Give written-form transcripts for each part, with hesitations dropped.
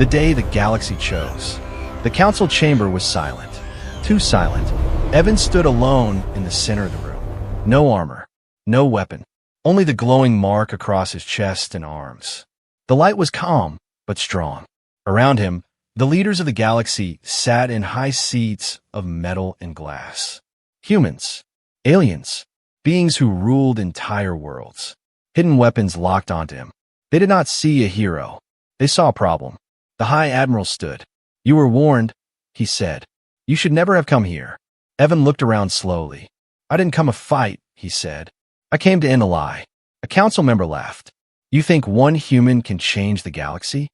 The day the galaxy chose. The council chamber was silent. Too silent. Evan stood alone in the center of the room. No armor. No weapon. Only the glowing mark across his chest and arms. The light was calm, but strong. Around him, the leaders of the galaxy sat in high seats of metal and glass. Humans. Aliens. Beings who ruled entire worlds. Hidden weapons locked onto him. They did not see a hero. They saw a problem. The High Admiral stood. "You were warned," he said. "You should never have come here." Evan looked around slowly. "I didn't come to fight," he said. "I came to end a lie." A council member laughed. "You think one human can change the galaxy?"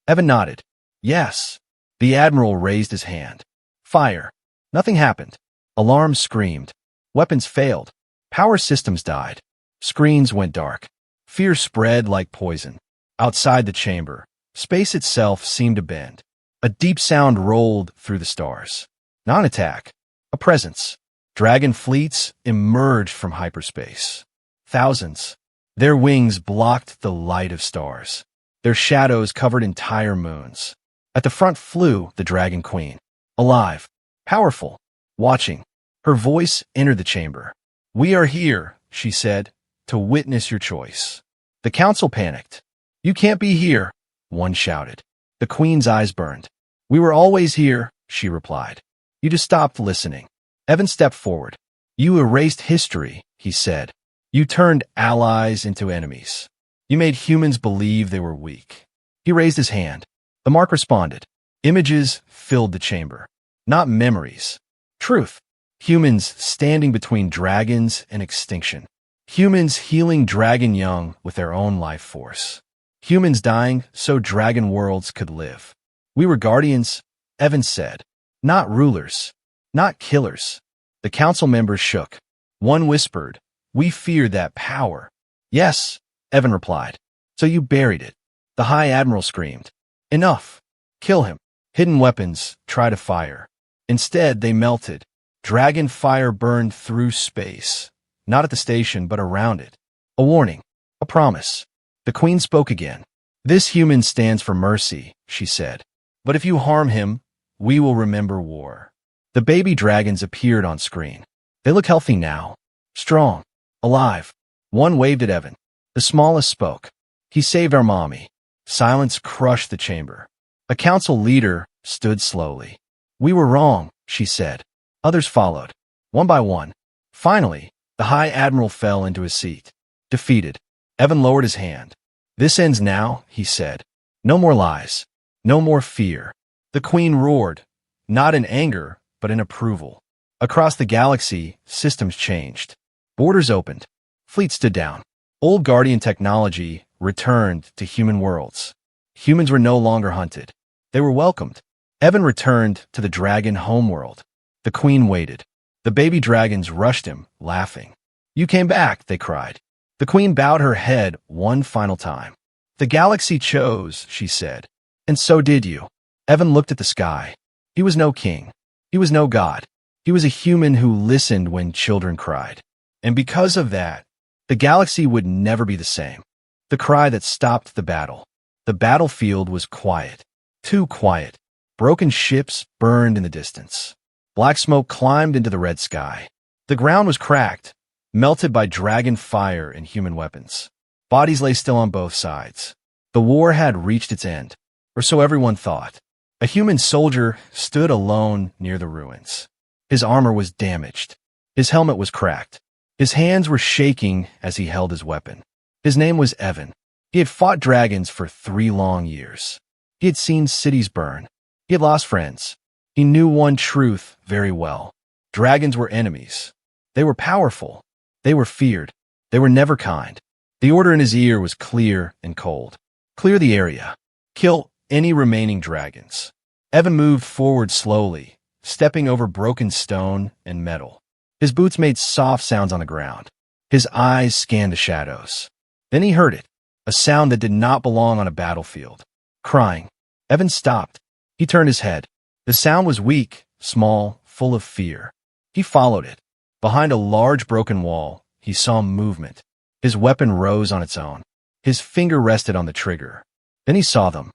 Evan nodded. "Yes." The Admiral raised his hand. "Fire." Nothing happened. Alarms screamed. Weapons failed. Power systems died. Screens went dark. Fear spread like poison. Outside the chamber, space itself seemed to bend. A deep sound rolled through the stars. Not an attack. A presence. Dragon fleets emerged from hyperspace. Thousands. Their wings blocked the light of stars. Their shadows covered entire moons. At the front flew the Dragon Queen. Alive. Powerful. Watching. Her voice entered the chamber. "We are here," she said, "to witness your choice." The council panicked. "You can't be here," one shouted. The Queen's eyes burned. "We were always here," she replied. "You just stopped listening." Evan stepped forward. "You erased history," he said. "You turned allies into enemies. You made humans believe they were weak." He raised his hand. The mark responded. Images filled the chamber. Not memories. Truth. Humans standing between dragons and extinction. Humans healing dragon young with their own life force. Humans dying so dragon worlds could live. "We were guardians," Evan said. "Not rulers. Not killers." The council members shook. One whispered, "We feared that power." "Yes," Evan replied. "So you buried it." The High Admiral screamed. "Enough. Kill him." Hidden weapons tried to fire. Instead, they melted. Dragon fire burned through space. Not at the station, but around it. A warning. A promise. The Queen spoke again. "This human stands for mercy," she said. "But if you harm him, we will remember war." The baby dragons appeared on screen. They look healthy now. Strong. Alive. One waved at Evan. The smallest spoke. "He saved our mommy." Silence crushed the chamber. A council leader stood slowly. "We were wrong," she said. Others followed. One by one. Finally, the High Admiral fell into his seat. Defeated. Evan lowered his hand. "This ends now," he said. "No more lies. No more fear." The Queen roared, not in anger, but in approval. Across the galaxy, systems changed. Borders opened. Fleets stood down. Old Guardian technology returned to human worlds. Humans were no longer hunted. They were welcomed. Evan returned to the dragon homeworld. The Queen waited. The baby dragons rushed him, laughing. "You came back," they cried. The Queen bowed her head one final time. "The galaxy chose," she said. "And so did you." Evan looked at the sky. He was no king. He was no god. He was a human who listened when children cried. And because of that, the galaxy would never be the same. The cry that stopped the battle. The battlefield was quiet. Too quiet. Broken ships burned in the distance. Black smoke climbed into the red sky. The ground was cracked, melted by dragon fire and human weapons. Bodies lay still on both sides. The war had reached its end, or so everyone thought. A human soldier stood alone near the ruins. His armor was damaged. His helmet was cracked. His hands were shaking as he held his weapon. His name was Evan. He had fought dragons for 3 long years. He had seen cities burn. He had lost friends. He knew one truth very well. Dragons were enemies. They were powerful. They were feared. They were never kind. The order in his ear was clear and cold. Clear the area. Kill any remaining dragons. Evan moved forward slowly, stepping over broken stone and metal. His boots made soft sounds on the ground. His eyes scanned the shadows. Then he heard it, a sound that did not belong on a battlefield. Crying. Evan stopped. He turned his head. The sound was weak, small, full of fear. He followed it. Behind a large broken wall, he saw movement. His weapon rose on its own. His finger rested on the trigger. Then he saw them.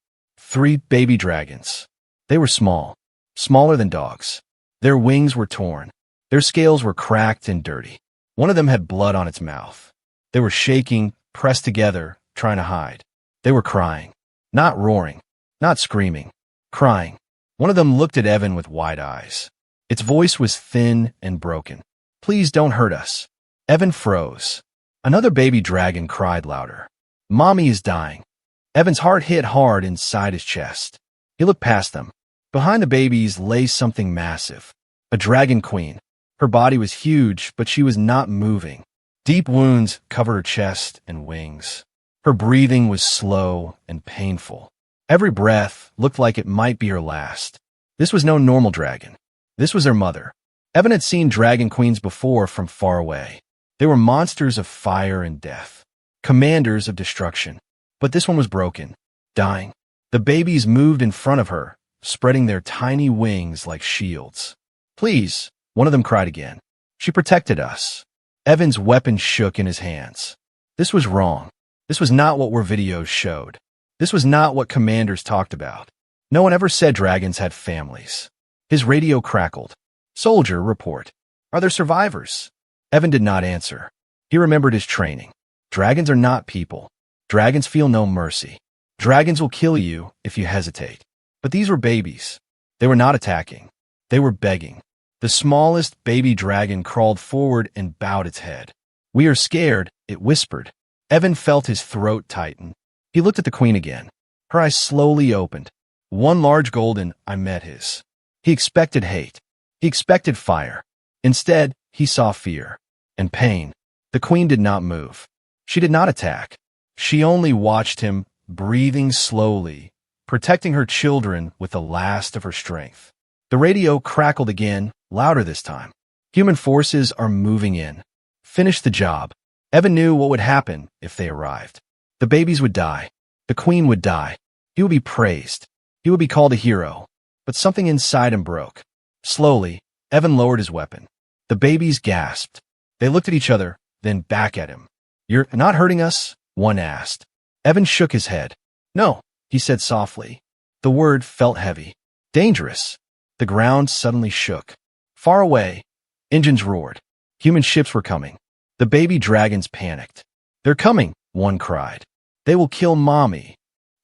3 baby dragons. They were small, smaller than dogs. Their wings were torn. Their scales were cracked and dirty. One of them had blood on its mouth. They were shaking, pressed together, trying to hide. They were crying. Not roaring. Not screaming. Crying. One of them looked at Evan with wide eyes. Its voice was thin and broken. "Please don't hurt us." Evan froze. Another baby dragon cried louder. "Mommy is dying." Evan's heart hit hard inside his chest. He looked past them. Behind the babies lay something massive. A dragon queen. Her body was huge, but she was not moving. Deep wounds covered her chest and wings. Her breathing was slow and painful. Every breath looked like it might be her last. This was no normal dragon. This was her mother. Evan had seen dragon queens before from far away. They were monsters of fire and death, commanders of destruction. But this one was broken, dying. The babies moved in front of her, spreading their tiny wings like shields. "Please," one of them cried again. "She protected us." Evan's weapon shook in his hands. This was wrong. This was not what our videos showed. This was not what commanders talked about. No one ever said dragons had families. His radio crackled. "Soldier, report. Are there survivors?" Evan did not answer. He remembered his training. Dragons are not people. Dragons feel no mercy. Dragons will kill you if you hesitate. But these were babies. They were not attacking. They were begging. The smallest baby dragon crawled forward and bowed its head. "We are scared," it whispered. Evan felt his throat tighten. He looked at the queen again. Her eyes slowly opened. One large golden eye met his. He expected hate. He expected fire. Instead, he saw fear and pain. The queen did not move. She did not attack. She only watched him, breathing slowly, protecting her children with the last of her strength. The radio crackled again, louder this time. "Human forces are moving in. Finish the job." Evan knew what would happen if they arrived. The babies would die. The queen would die. He would be praised. He would be called a hero. But something inside him broke. Slowly, Evan lowered his weapon. The babies gasped. They looked at each other, then back at him. "You're not hurting us?" one asked. Evan shook his head. "No," he said softly. The word felt heavy. "Dangerous." The ground suddenly shook. Far away, engines roared. Human ships were coming. The baby dragons panicked. "They're coming," one cried. "They will kill Mommy."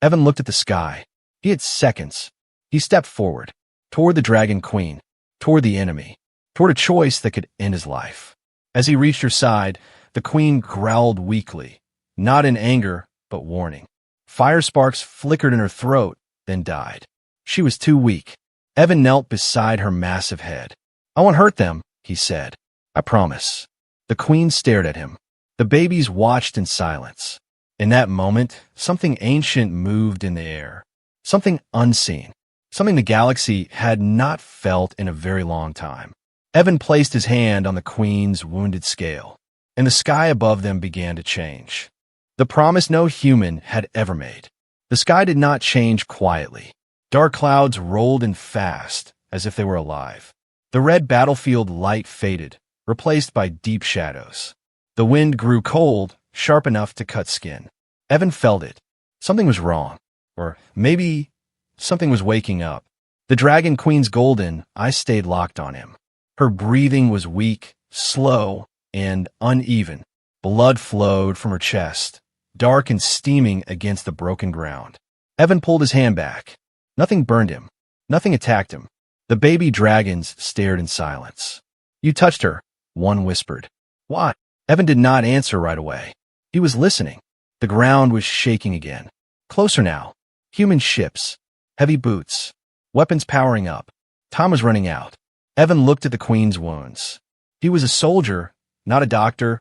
Evan looked at the sky. He had seconds. He stepped forward, toward the dragon queen, toward the enemy, toward a choice that could end his life. As he reached her side, the queen growled weakly. Not in anger, but warning. Fire sparks flickered in her throat, then died. She was too weak. Evan knelt beside her massive head. "I won't hurt them," he said. "I promise." The queen stared at him. The babies watched in silence. In that moment, something ancient moved in the air. Something unseen. Something the galaxy had not felt in a very long time. Evan placed his hand on the queen's wounded scale, and the sky above them began to change. The promise no human had ever made. The sky did not change quietly. Dark clouds rolled in fast, as if they were alive. The red battlefield light faded, replaced by deep shadows. The wind grew cold, sharp enough to cut skin. Evan felt it. Something was wrong. Or maybe something was waking up. The dragon queen's golden eyes stayed locked on him. Her breathing was weak, slow, and uneven. Blood flowed from her chest, dark and steaming against the broken ground. Evan pulled his hand back. Nothing burned him. Nothing attacked him. The baby dragons stared in silence. "You touched her," one whispered. "Why?" Evan did not answer right away. He was listening. The ground was shaking again. Closer now. Human ships. Heavy boots. Weapons powering up. Time was running out. Evan looked at the queen's wounds. He was a soldier, not a doctor,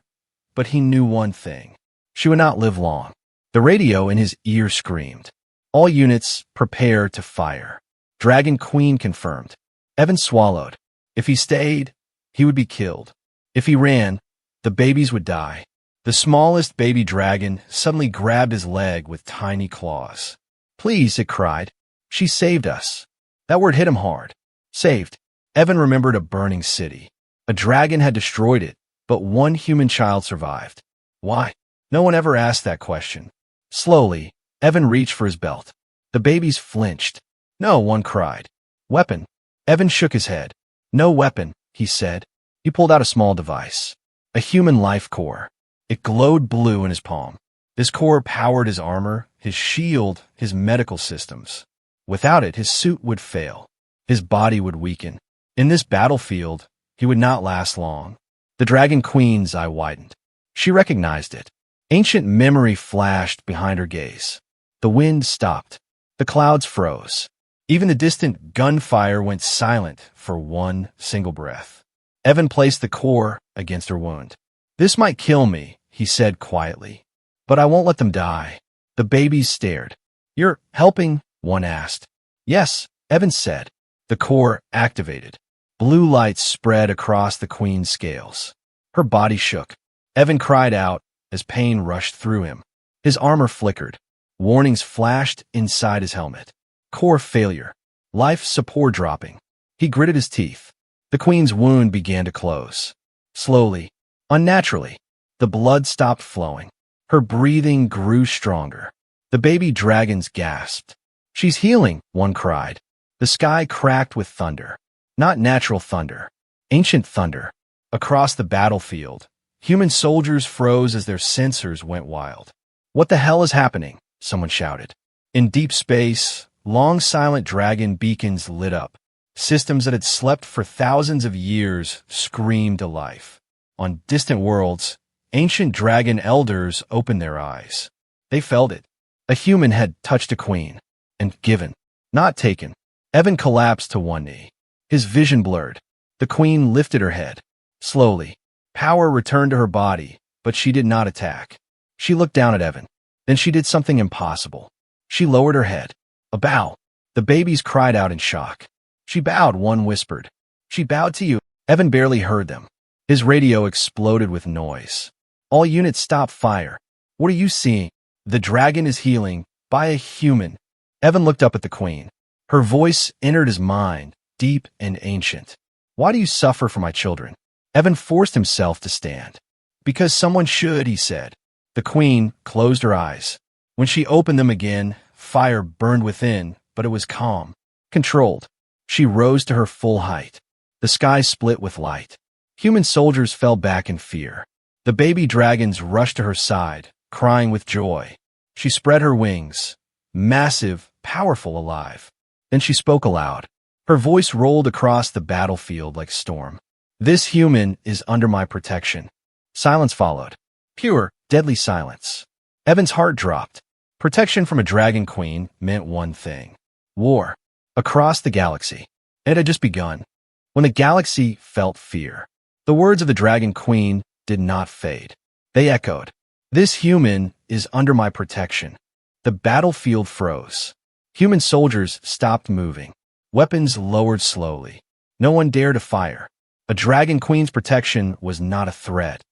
but he knew one thing. She would not live long. The radio in his ear screamed. "All units, prepare to fire." Dragon Queen confirmed. Evan swallowed. If he stayed, he would be killed. If he ran, the babies would die. The smallest baby dragon suddenly grabbed his leg with tiny claws. "Please," it cried. "She saved us." That word hit him hard. Saved. Evan remembered a burning city. A dragon had destroyed it, but one human child survived. Why? No one ever asked that question. Slowly, Evan reached for his belt. The babies flinched. No, one cried. Weapon. Evan shook his head. No weapon, he said. He pulled out a small device. A human life core. It glowed blue in his palm. This core powered his armor, his shield, his medical systems. Without it, his suit would fail. His body would weaken. In this battlefield, he would not last long. The Dragon Queen's eye widened. She recognized it. Ancient memory flashed behind her gaze. The wind stopped. The clouds froze. Even the distant gunfire went silent for one single breath. Evan placed the core against her wound. This might kill me, he said quietly. But I won't let them die. The babies stared. You're helping? One asked. Yes, Evan said. The core activated. Blue light spread across the queen's scales. Her body shook. Evan cried out as pain rushed through him. His armor flickered. Warnings flashed inside his helmet. Core failure. Life support dropping. He gritted his teeth. The queen's wound began to close. Slowly, unnaturally, the blood stopped flowing. Her breathing grew stronger. The baby dragons gasped. She's healing, one cried. The sky cracked with thunder. Not natural thunder. Ancient thunder. Across the battlefield, human soldiers froze as their sensors went wild. What the hell is happening? Someone shouted. In deep space, long silent dragon beacons lit up. Systems that had slept for thousands of years screamed to life. On distant worlds, ancient dragon elders opened their eyes. They felt it. A human had touched a queen. And given, not taken. Evan collapsed to one knee. His vision blurred. The queen lifted her head. Slowly, power returned to her body, but she did not attack. She looked down at Evan. Then she did something impossible. She lowered her head. A bow. The babies cried out in shock. She bowed, one whispered. She bowed to you. Evan barely heard them. His radio exploded with noise. All units stop fire. What are you seeing? The dragon is healing by a human. Evan looked up at the queen. Her voice entered his mind, deep and ancient. Why do you suffer for my children? Evan forced himself to stand. Because someone should, he said. The queen closed her eyes. When she opened them again, fire burned within, but it was calm, controlled. She rose to her full height. The sky split with light. Human soldiers fell back in fear. The baby dragons rushed to her side, crying with joy. She spread her wings, massive, powerful, alive. Then she spoke aloud. Her voice rolled across the battlefield like storm. This human is under my protection. Silence followed. Pure, deadly silence. Evan's heart dropped. Protection from a dragon queen meant one thing. War. Across the galaxy. It had just begun. When the galaxy felt fear. The words of the dragon queen did not fade. They echoed. This human is under my protection. The battlefield froze. Human soldiers stopped moving. Weapons lowered slowly. No one dared to fire. A dragon queen's protection was not a threat.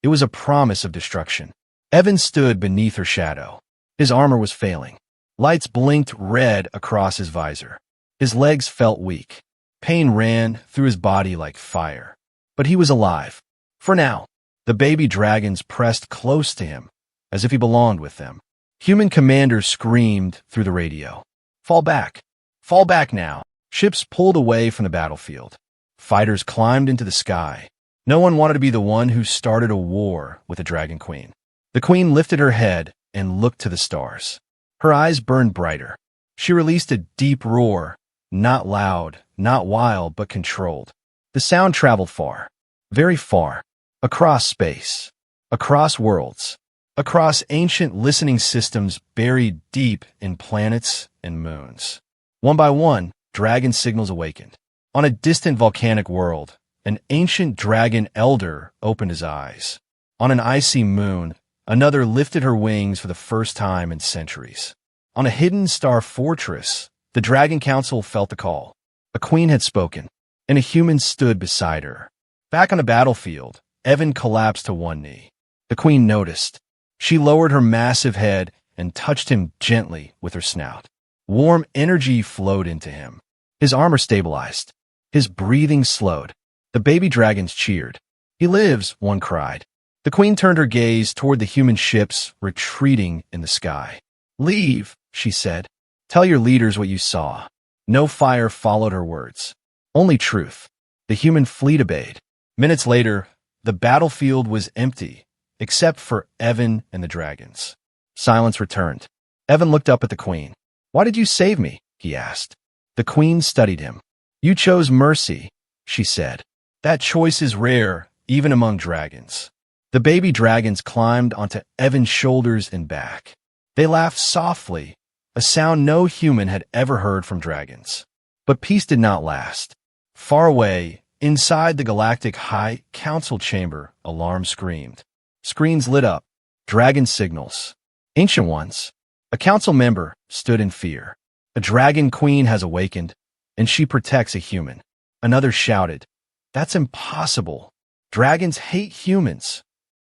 It was a promise of destruction. Evan stood beneath her shadow. His armor was failing. Lights blinked red across his visor. His legs felt weak. Pain ran through his body like fire. But he was alive. For now, the baby dragons pressed close to him, as if he belonged with them. Human commanders screamed through the radio. Fall back. Fall back now. Ships pulled away from the battlefield. Fighters climbed into the sky. No one wanted to be the one who started a war with the Dragon Queen. The queen lifted her head and looked to the stars. Her eyes burned brighter. She released a deep roar, not loud, not wild, but controlled. The sound traveled far, very far, across space, across worlds, across ancient listening systems buried deep in planets and moons. One by one, dragon signals awakened. On a distant volcanic world, an ancient dragon elder opened his eyes. On an icy moon, another lifted her wings for the first time in centuries. On a hidden star fortress, the Dragon Council felt the call. A queen had spoken, and a human stood beside her. Back on the battlefield, Evan collapsed to one knee. The queen noticed. She lowered her massive head and touched him gently with her snout. Warm energy flowed into him. His armor stabilized. His breathing slowed. The baby dragons cheered. He lives, one cried. The queen turned her gaze toward the human ships retreating in the sky. Leave, she said. Tell your leaders what you saw. No fire followed her words. Only truth. The human fleet obeyed. Minutes later, the battlefield was empty, except for Evan and the dragons. Silence returned. Evan looked up at the queen. "Why did you save me?" he asked. The queen studied him. "You chose mercy," she said. "That choice is rare, even among dragons." The baby dragons climbed onto Evan's shoulders and back. They laughed softly, a sound no human had ever heard from dragons. But peace did not last. Far away, inside the galactic high council chamber, alarms screamed. Screens lit up. Dragon signals. Ancient ones. A council member stood in fear. "A dragon queen has awakened, and she protects a human." Another shouted, "That's impossible. Dragons hate humans."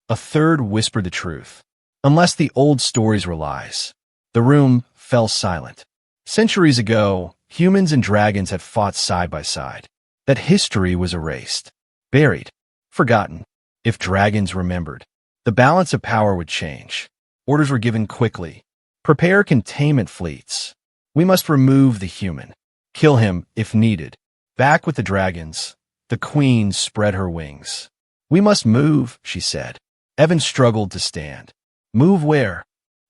A third whispered the truth. Unless the old stories were lies. The room fell silent. Centuries ago, humans and dragons had fought side by side. That history was erased, buried, forgotten. If dragons remembered, the balance of power would change. Orders were given quickly. Prepare containment fleets. We must remove the human. Kill him if needed. Back with the dragons, the queen spread her wings. "We must move," she said. Evan struggled to stand. "Move where?"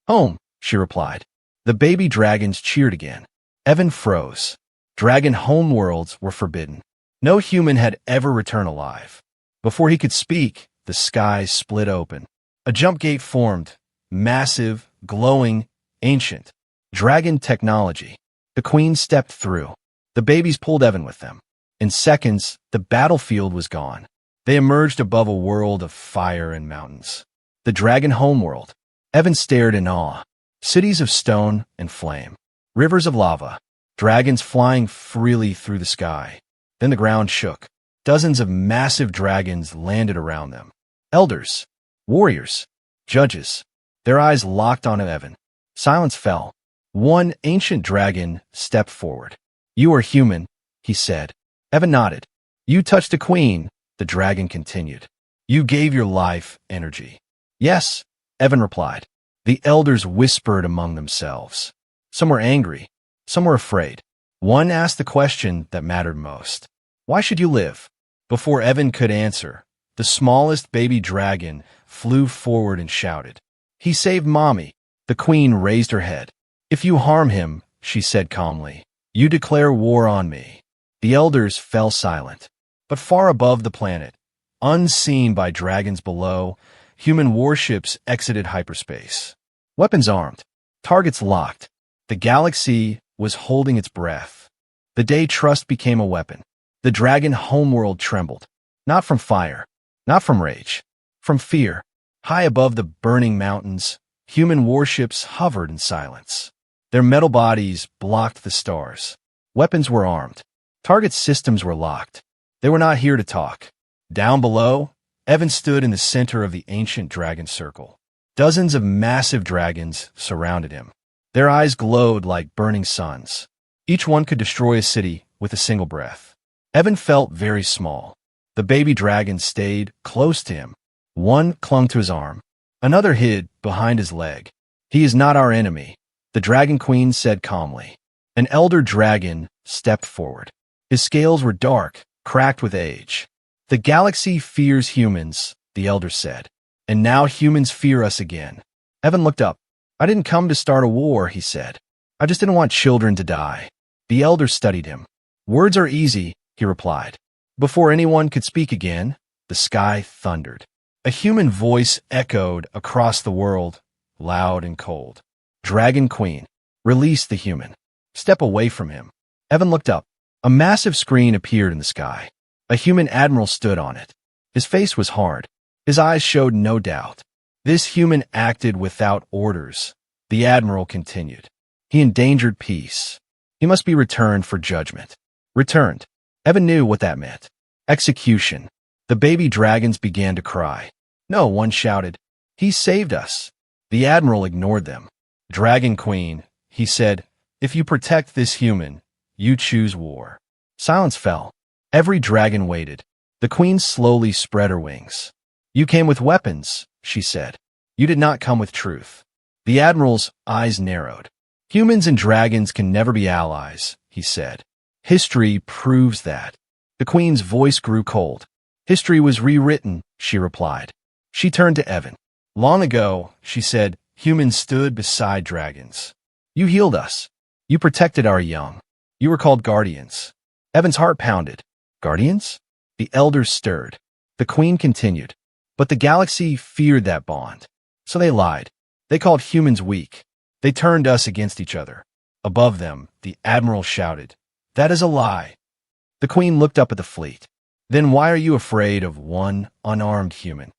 "Home," she replied. The baby dragons cheered again. Evan froze. Dragon homeworlds were forbidden. No human had ever returned alive. Before he could speak, the sky split open. A jump gate formed, massive, glowing, ancient. Dragon technology. The queen stepped through. The babies pulled Evan with them. In seconds, the battlefield was gone. They emerged above a world of fire and mountains. The dragon homeworld. Evan stared in awe. Cities of stone and flame. Rivers of lava. Dragons flying freely through the sky. Then the ground shook. Dozens of massive dragons landed around them. Elders, warriors, judges. Their eyes locked onto Evan. Silence fell. One ancient dragon stepped forward. "You are human," he said. Evan nodded. "You touched a queen," the dragon continued. "You gave your life energy." "Yes," Evan replied. The elders whispered among themselves. Some were angry. Some were afraid. One asked the question that mattered most. "Why should you live?" Before Evan could answer, the smallest baby dragon flew forward and shouted, "He saved Mommy." The queen raised her head. "If you harm him," she said calmly, "you declare war on me." The elders fell silent. But far above the planet, unseen by dragons below, human warships exited hyperspace. Weapons armed, targets locked. The galaxy was holding its breath. The day trust became a weapon. The dragon homeworld trembled. Not from fire, not from rage, from fear. High above the burning mountains, human warships hovered in silence. Their metal bodies blocked the stars. Weapons were armed. Target systems were locked. They were not here to talk. Down below, Evan stood in the center of the ancient dragon circle. Dozens of massive dragons surrounded him. Their eyes glowed like burning suns. Each one could destroy a city with a single breath. Evan felt very small. The baby dragons stayed close to him. One clung to his arm. Another hid behind his leg. "He is not our enemy," the dragon queen said calmly. An elder dragon stepped forward. His scales were dark, cracked with age. "The galaxy fears humans," the elder said. "And now humans fear us again." Evan looked up. "I didn't come to start a war," he said. "I just didn't want children to die." The elder studied him. "Words are easy," he replied. Before anyone could speak again, the sky thundered. A human voice echoed across the world, loud and cold. "Dragon Queen, release the human. Step away from him." Evan looked up. A massive screen appeared in the sky. A human admiral stood on it. His face was hard. His eyes showed no doubt. "This human acted without orders," the admiral continued. "He endangered peace. He must be returned for judgment." Returned. Evan knew what that meant. Execution. The baby dragons began to cry. "No," one shouted. "He saved us." The admiral ignored them. "Dragon Queen," he said, "if you protect this human, you choose war." Silence fell. Every dragon waited. The queen slowly spread her wings. "You came with weapons," she said. "You did not come with truth." The admiral's eyes narrowed. Humans and dragons can never be allies, he said. History proves that. The Queen's voice grew cold. History was rewritten, she replied. She turned to Evan. Long ago, she said, humans stood beside dragons. You healed us. You protected our young. You were called guardians. Evan's heart pounded. Guardians? The elders stirred. The Queen continued. But the galaxy feared that bond. So they lied. They called humans weak. They turned us against each other. Above them, the Admiral shouted, That is a lie. The Queen looked up at the fleet. Then why are you afraid of one unarmed human?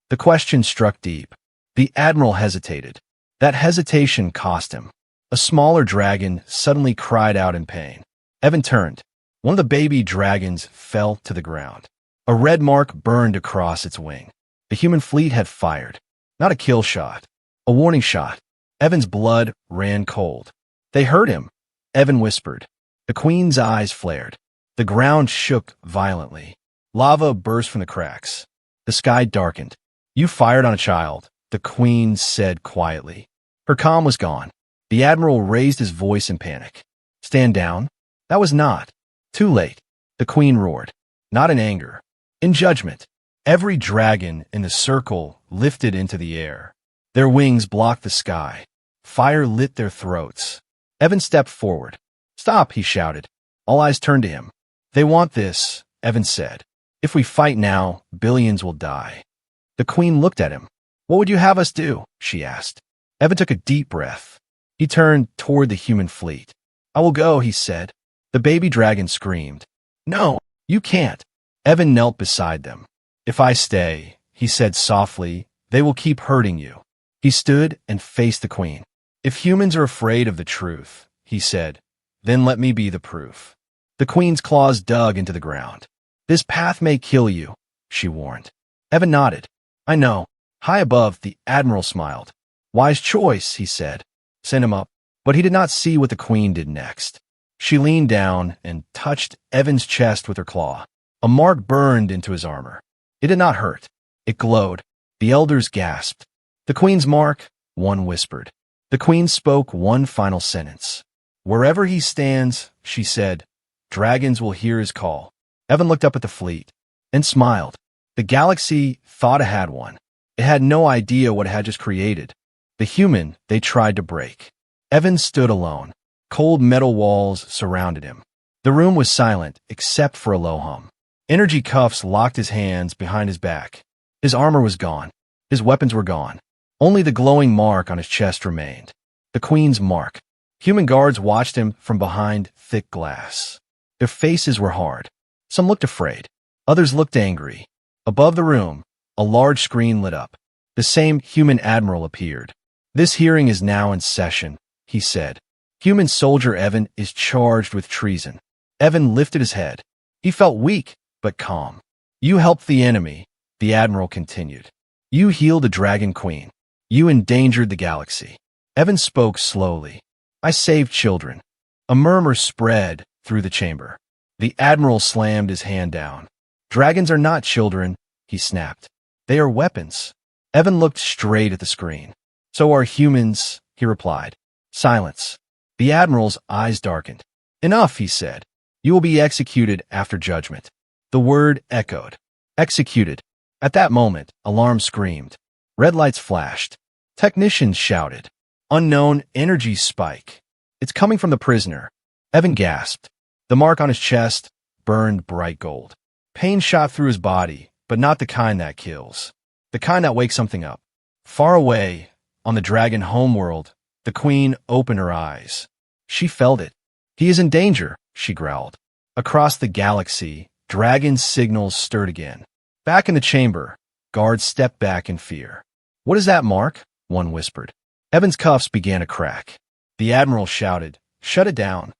The question struck deep. The Admiral hesitated. That hesitation cost him. A smaller dragon suddenly cried out in pain. Evan turned. One of the baby dragons fell to the ground. A red mark burned across its wing. The human fleet had fired. Not a kill shot. A warning shot. Evan's blood ran cold. They heard him. Evan whispered. The Queen's eyes flared. The ground shook violently. Lava burst from the cracks. The sky darkened. You fired on a child, the Queen said quietly. Her calm was gone. The Admiral raised his voice in panic. Stand down? That was not. Too late. The Queen roared. Not in anger. In judgment. Every dragon in the circle lifted into the air. Their wings blocked the sky. Fire lit their throats. Evan stepped forward. Stop, he shouted. All eyes turned to him. They want this, Evan said. If we fight now, billions will die. The Queen looked at him. What would you have us do? She asked. Evan took a deep breath. He turned toward the human fleet. I will go, he said. The baby dragon screamed. No, you can't. Evan knelt beside them. If I stay, he said softly, they will keep hurting you. He stood and faced the Queen. If humans are afraid of the truth, he said, then let me be the proof. The Queen's claws dug into the ground. This path may kill you, she warned. Evan nodded. I know. High above, the Admiral smiled. Wise choice, he said. Send him up. But he did not see what the Queen did next. She leaned down and touched Evan's chest with her claw. A mark burned into his armor. It did not hurt. It glowed. The elders gasped. The Queen's mark, one whispered. The Queen spoke one final sentence. Wherever he stands, she said, dragons will hear his call. Evan looked up at the fleet and smiled. The galaxy thought it had one. It had no idea what it had just created. The human they tried to break. Evan stood alone. Cold metal walls surrounded him. The room was silent except for a low hum. Energy cuffs locked his hands behind his back. His armor was gone. His weapons were gone. Only the glowing mark on his chest remained. The Queen's mark. Human guards watched him from behind thick glass. Their faces were hard. Some looked afraid. Others looked angry. Above the room, a large screen lit up. The same human admiral appeared. This hearing is now in session, he said. Human soldier Evan is charged with treason. Evan lifted his head. He felt weak, but calm. You helped the enemy, the admiral continued. You healed the Dragon Queen. You endangered the galaxy. Evan spoke slowly. I saved children. A murmur spread through the chamber. The admiral slammed his hand down. Dragons are not children, he snapped. They are weapons. Evan looked straight at the screen. So are humans, he replied. Silence. The admiral's eyes darkened. Enough, he said. You will be executed after judgment. The word echoed. Executed. At that moment, alarm screamed. Red lights flashed. Technicians shouted. Unknown energy spike. It's coming from the prisoner. Evan gasped. The mark on his chest burned bright gold. Pain shot through his body, but not the kind that kills. The kind that wakes something up. Far away, on the dragon homeworld, the Queen opened her eyes. She felt it. He is in danger, she growled. Across the galaxy, dragon signals stirred again. Back in the chamber, guards stepped back in fear. What is that mark? One whispered. Evan's cuffs began to crack. The admiral shouted, shut it down.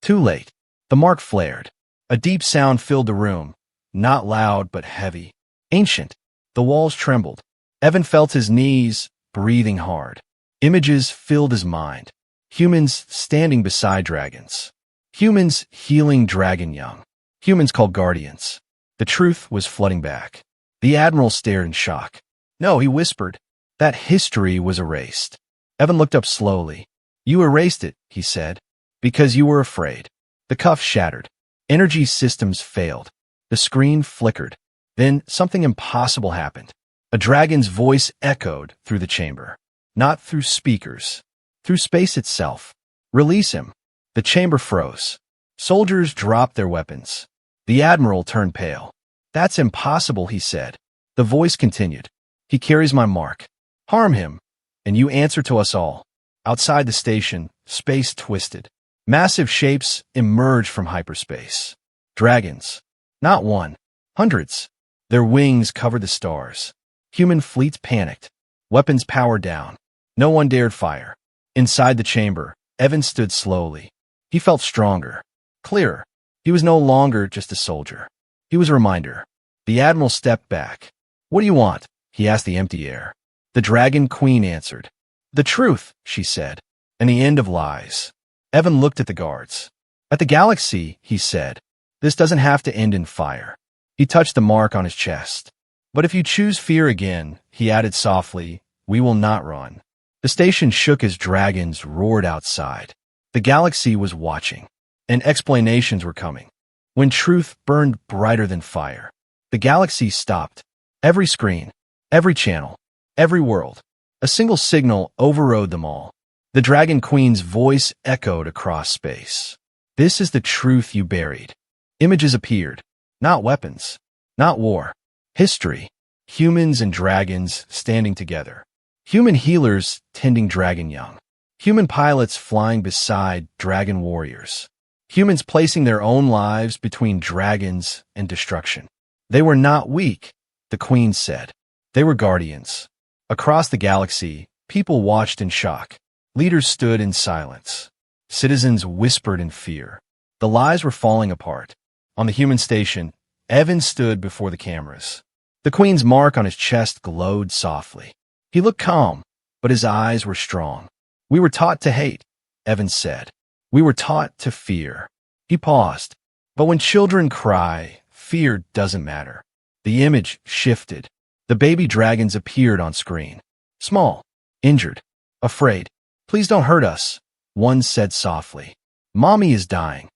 Too late. The mark flared. A deep sound filled the room, not loud but heavy. Ancient. The walls trembled. Evan felt his knees, breathing hard. Images filled his mind. Humans standing beside dragons. Humans healing dragon young. Humans called guardians. The truth was flooding back. The admiral stared in shock. No, he whispered. That history was erased. Evan looked up slowly. You erased it, he said, because you were afraid. The cuff shattered. Energy systems failed. The screen flickered. Then something impossible happened. A dragon's voice echoed through the chamber. Not through speakers. Through space itself. Release him. The chamber froze. Soldiers dropped their weapons. The admiral turned pale. That's impossible, he said. The voice continued. He carries my mark. Harm him, and you answer to us all. Outside the station, space twisted. Massive shapes emerged from hyperspace. Dragons. Not one. Hundreds. Their wings covered the stars. Human fleets panicked. Weapons powered down. No one dared fire. Inside the chamber, Evan stood slowly. He felt stronger. Clearer. He was no longer just a soldier. He was a reminder. The admiral stepped back. What do you want? He asked the empty air. The Dragon Queen answered. The truth, she said, and the end of lies. Evan looked at the guards. At the galaxy, he said, this doesn't have to end in fire. He touched the mark on his chest. But if you choose fear again, he added softly, we will not run. The station shook as dragons roared outside. The galaxy was watching, and explanations were coming. When truth burned brighter than fire, the galaxy stopped. Every screen, every channel, every world. A single signal overrode them all. The Dragon Queen's voice echoed across space. This is the truth you buried. Images appeared. Not weapons. Not war. History. Humans and dragons standing together. Human healers tending dragon young. Human pilots flying beside dragon warriors. Humans placing their own lives between dragons and destruction. They were not weak, the Queen said. They were guardians. Across the galaxy, people watched in shock. Leaders stood in silence. Citizens whispered in fear. The lies were falling apart. On the human station, Evan stood before the cameras. The Queen's mark on his chest glowed softly. He looked calm, but his eyes were strong. We were taught to hate, Evan said. We were taught to fear. He paused. But when children cry, fear doesn't matter. The image shifted. The baby dragons appeared on screen. Small, injured, afraid. Please don't hurt us, one said softly. Mommy is dying.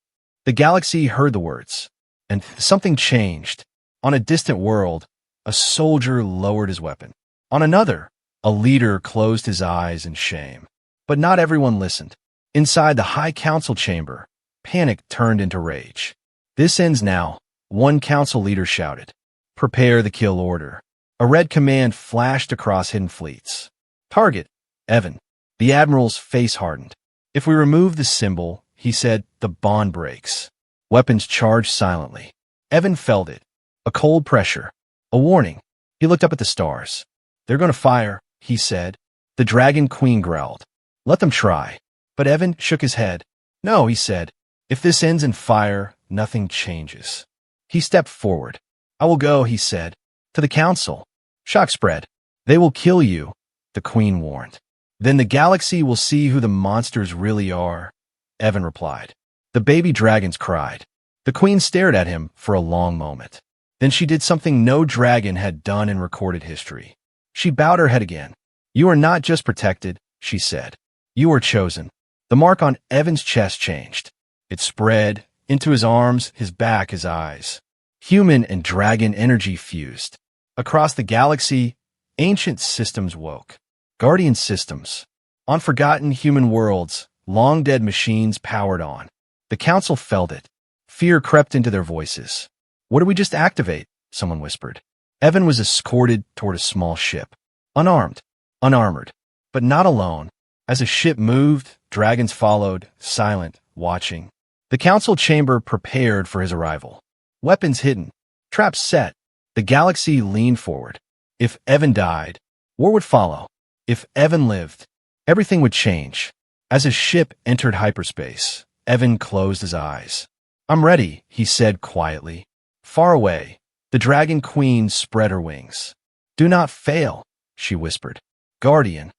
The galaxy heard the words, and something changed. On a distant world, a soldier lowered his weapon. On another, a leader closed his eyes in shame. But not everyone listened. Inside the High Council chamber, panic turned into rage. This ends now, one council leader shouted. Prepare the kill order. A red command flashed across hidden fleets. Target, Evan. The admiral's face hardened. If we remove the symbol, he said, the bond breaks. Weapons charged silently. Evan felt it. A cold pressure. A warning. He looked up at the stars. They're going to fire, he said. The Dragon Queen growled. Let them try. But Evan shook his head. No, he said. If this ends in fire, nothing changes. He stepped forward. I will go, he said. To the council. Shock spread. They will kill you, the Queen warned. Then the galaxy will see who the monsters really are, Evan replied. The baby dragons cried. The Queen stared at him for a long moment. Then she did something no dragon had done in recorded history. She bowed her head again. You are not just protected, she said. You are chosen. The mark on Evan's chest changed. It spread into his arms, his back, his eyes. Human and dragon energy fused. Across the galaxy, ancient systems woke. Guardian systems. On forgotten human worlds, long-dead machines powered on. The council felt it. Fear crept into their voices. What did we just activate? Someone whispered. Evan was escorted toward a small ship. Unarmed. Unarmored. But not alone. As the ship moved, dragons followed, silent, watching. The council chamber prepared for his arrival. Weapons hidden. Traps set. The galaxy leaned forward. If Evan died, war would follow. If Evan lived, everything would change. As his ship entered hyperspace, Evan closed his eyes. I'm ready, he said quietly. Far away, the Dragon Queen spread her wings. Do not fail, she whispered. Guardian.